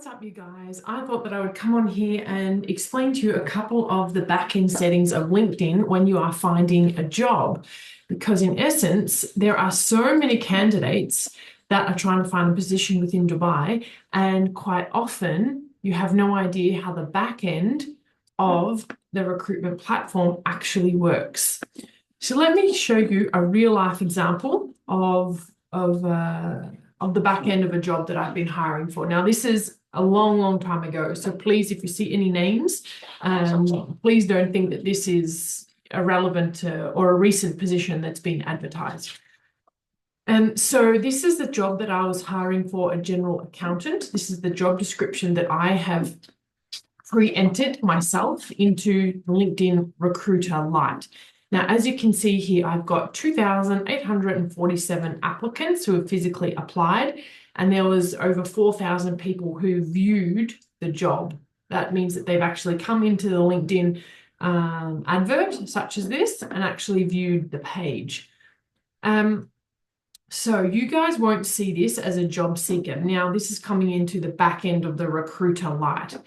What's up, you guys? I thought that I would come on here and explain to you a couple of the back-end settings of LinkedIn when you are finding a job. Because in essence, there are so many candidates that are trying to find a position within Dubai, and quite often you have no idea how the back end of the recruitment platform actually works. So let me show you a real life example of the back end of a job that I've been hiring for. Now, this is a long, long time ago. So please, if you see any names, please don't think that this is irrelevant or a recent position that's been advertised. And so this is the job that I was hiring for, a general accountant. This is the job description that I have pre-entered myself into LinkedIn Recruiter Lite. Now, as you can see here, I've got 2,847 applicants who have physically applied, and there was over 4,000 people who viewed the job. That means that they've actually come into the LinkedIn advert, such as this, and actually viewed the page. So you guys won't see this as a job seeker. Now, this is coming into the back end of the Recruiter Lite.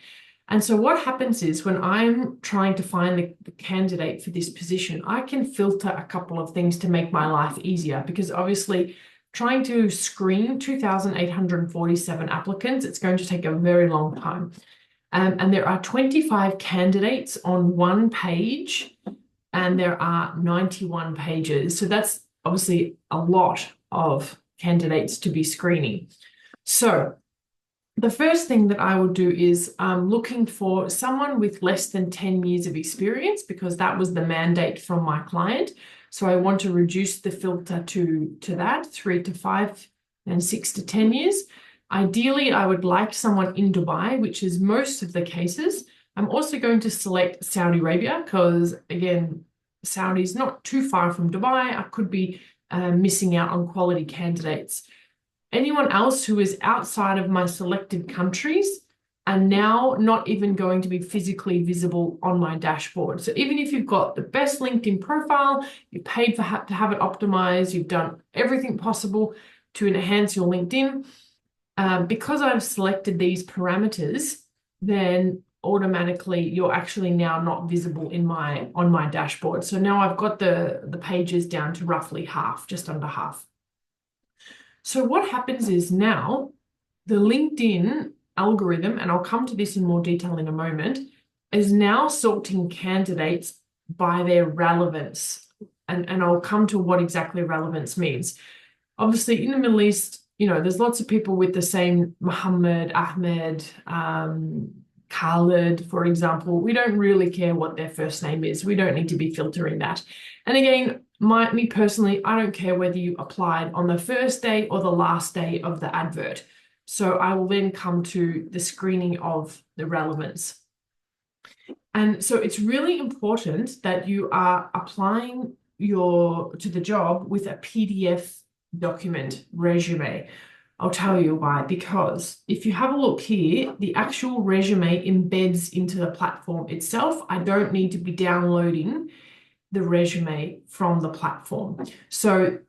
And so what happens is when I'm trying to find the candidate for this position, I can filter a couple of things to make my life easier, because obviously trying to screen 2,847 applicants, it's going to take a very long time. And there are 25 candidates on one page, and there are 91 pages. So that's obviously a lot of candidates to be screening. So the first thing that I would do is looking for someone with less than 10 years of experience, because that was the mandate from my client. So I want to reduce the filter to that, 3 to 5 and 6 to 10 years. Ideally, I would like someone in Dubai, which is most of the cases. I'm also going to select Saudi Arabia because, again, Saudi is not too far from Dubai. I could be missing out on quality candidates. Anyone else who is outside of my selected countries are now not even going to be physically visible on my dashboard. So even if you've got the best LinkedIn profile, you paid to have it optimized, you've done everything possible to enhance your LinkedIn, because I've selected these parameters, then automatically you're actually now not visible on my dashboard. So now I've got the pages down to roughly half, just under half. So what happens is now the LinkedIn algorithm, and I'll come to this in more detail in a moment, is now sorting candidates by their relevance. And I'll come to what exactly relevance means. Obviously, in the Middle East, there's lots of people with the same Muhammad, Ahmed, Khalid, for example. We don't really care what their first name is. We don't need to be filtering that. And again, me personally, I don't care whether you applied on the first day or the last day of the advert. So I will then come to the screening of the relevance. And so it's really important that you are applying to the job with a PDF document resume. I'll tell you why, because if you have a look here, the actual resume embeds into the platform itself. I don't need to be downloading the resume from the platform. So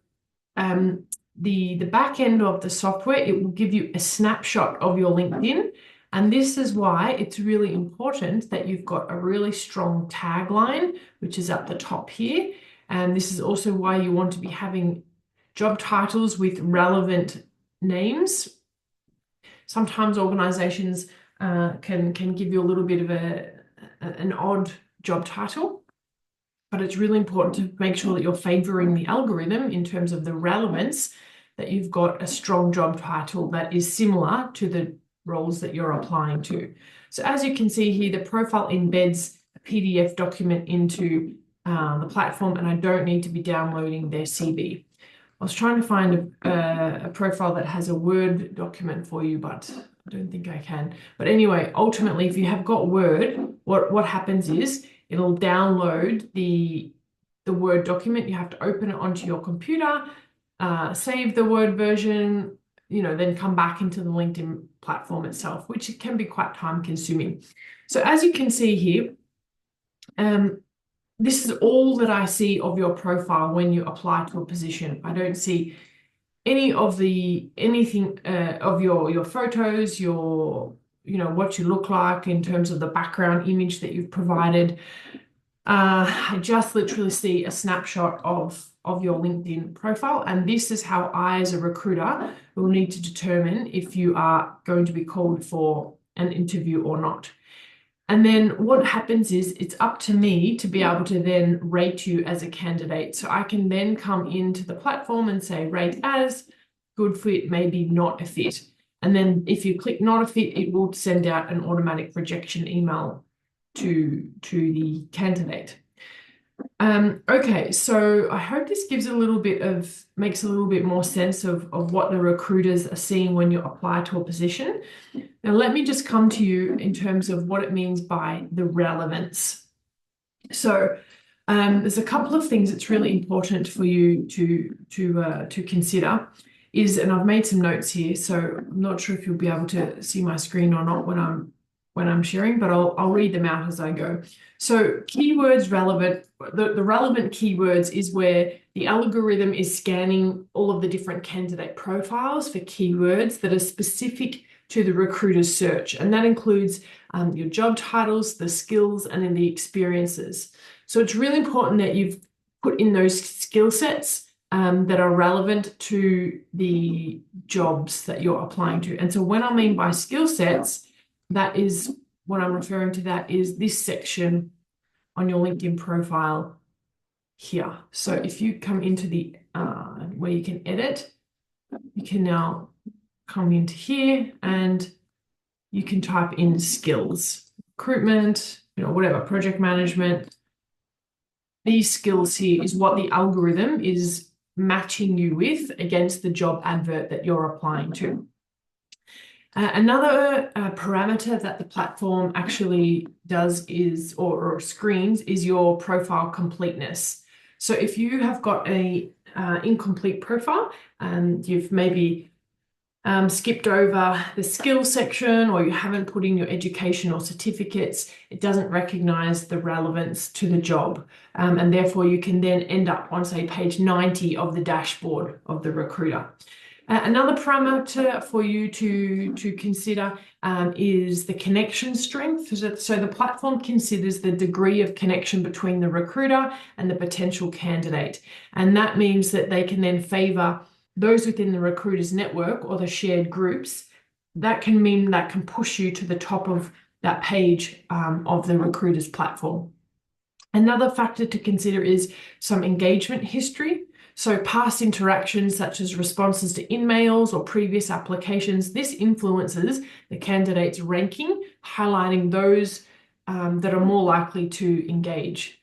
the back end of the software, it will give you a snapshot of your LinkedIn. And this is why it's really important that you've got a really strong tagline, which is at the top here. And this is also why you want to be having job titles with relevant names. Sometimes organizations can give you a little bit of an odd job title, but it's really important to make sure that you're favoring the algorithm in terms of the relevance, that you've got a strong job title that is similar to the roles that you're applying to. So as you can see here, the profile embeds a PDF document into the platform, and I don't need to be downloading their CV. I was trying to find a profile that has a Word document for you, but I don't think I can. But anyway, ultimately, if you have got Word, what happens is it'll download the Word document. You have to open it onto your computer, save the Word version, then come back into the LinkedIn platform itself, which can be quite time consuming. So as you can see here, this is all that I see of your profile when you apply to a position. I don't see anything of your photos, your what you look like in terms of the background image that you've provided. I just literally see a snapshot of your LinkedIn profile, and this is how I, as a recruiter, will need to determine if you are going to be called for an interview or not. And then what happens is it's up to me to be able to then rate you as a candidate. So I can then come into the platform and say rate as, good fit, maybe not a fit. And then if you click not a fit, it will send out an automatic rejection email to the candidate. Okay, so I hope this makes a little bit more sense of what the recruiters are seeing when you apply to a position. Now, let me just come to you in terms of what it means by the relevance. So there's a couple of things that's really important for you to consider. And I've made some notes here, so I'm not sure if you'll be able to see my screen or not when I'm sharing, but I'll read them out as I go. So keywords relevant, the relevant keywords is where the algorithm is scanning all of the different candidate profiles for keywords that are specific to the recruiter's search. And that includes your job titles, the skills, and then the experiences. So it's really important that you've put in those skill sets that are relevant to the jobs that you're applying to. And so when I mean by skill sets, that is what I'm referring to, that is this section on your LinkedIn profile here. So if you come into the where you can edit, you can now come into here and you can type in skills, recruitment, whatever, project management. These skills here is what the algorithm is matching you with against the job advert that you're applying to. Another parameter that the platform actually does is, or screens, is your profile completeness. So if you have got a incomplete profile and you've maybe skipped over the skills section, or you haven't put in your education or certificates, it doesn't recognize the relevance to the job. And therefore you can then end up on, say, page 90 of the dashboard of the recruiter. Another parameter for you to consider is the connection strength. So the platform considers the degree of connection between the recruiter and the potential candidate. And that means that they can then favor those within the recruiter's network or the shared groups. That can mean that can push you to the top of that page of the recruiter's platform. Another factor to consider is some engagement history. So past interactions such as responses to emails or previous applications, this influences the candidate's ranking, highlighting those that are more likely to engage.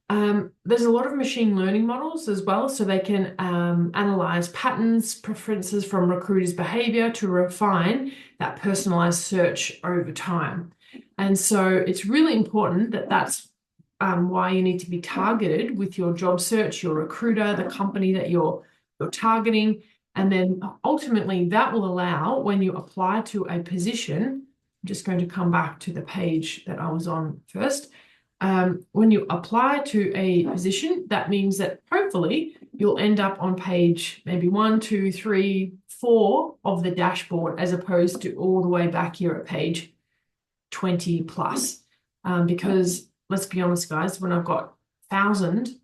There's a lot of machine learning models as well, so they can analyze patterns, preferences from recruiters' behavior to refine that personalized search over time. And so it's really important that that's why you need to be targeted with your job search, your recruiter, the company that you're targeting. And then ultimately that will allow, when you apply to a position, I'm just going to come back to the page that I was on first. When you apply to a position, that means that hopefully you'll end up on page maybe 1, 2, 3, 4 of the dashboard, as opposed to all the way back here at page 20 plus. Because let's be honest, guys, when I've got 1,000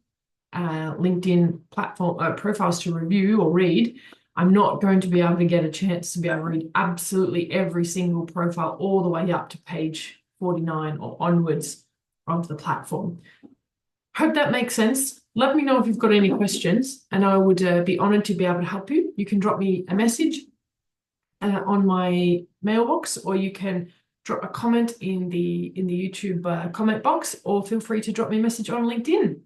LinkedIn platform profiles to review or read, I'm not going to be able to get a chance to be able to read absolutely every single profile all the way up to page 49 or onwards of the platform. Hope that makes sense. Let me know if you've got any questions, and I would be honored to be able to help you. You can drop me a message on my mailbox, or you can drop a comment in the YouTube comment box, or feel free to drop me a message on LinkedIn.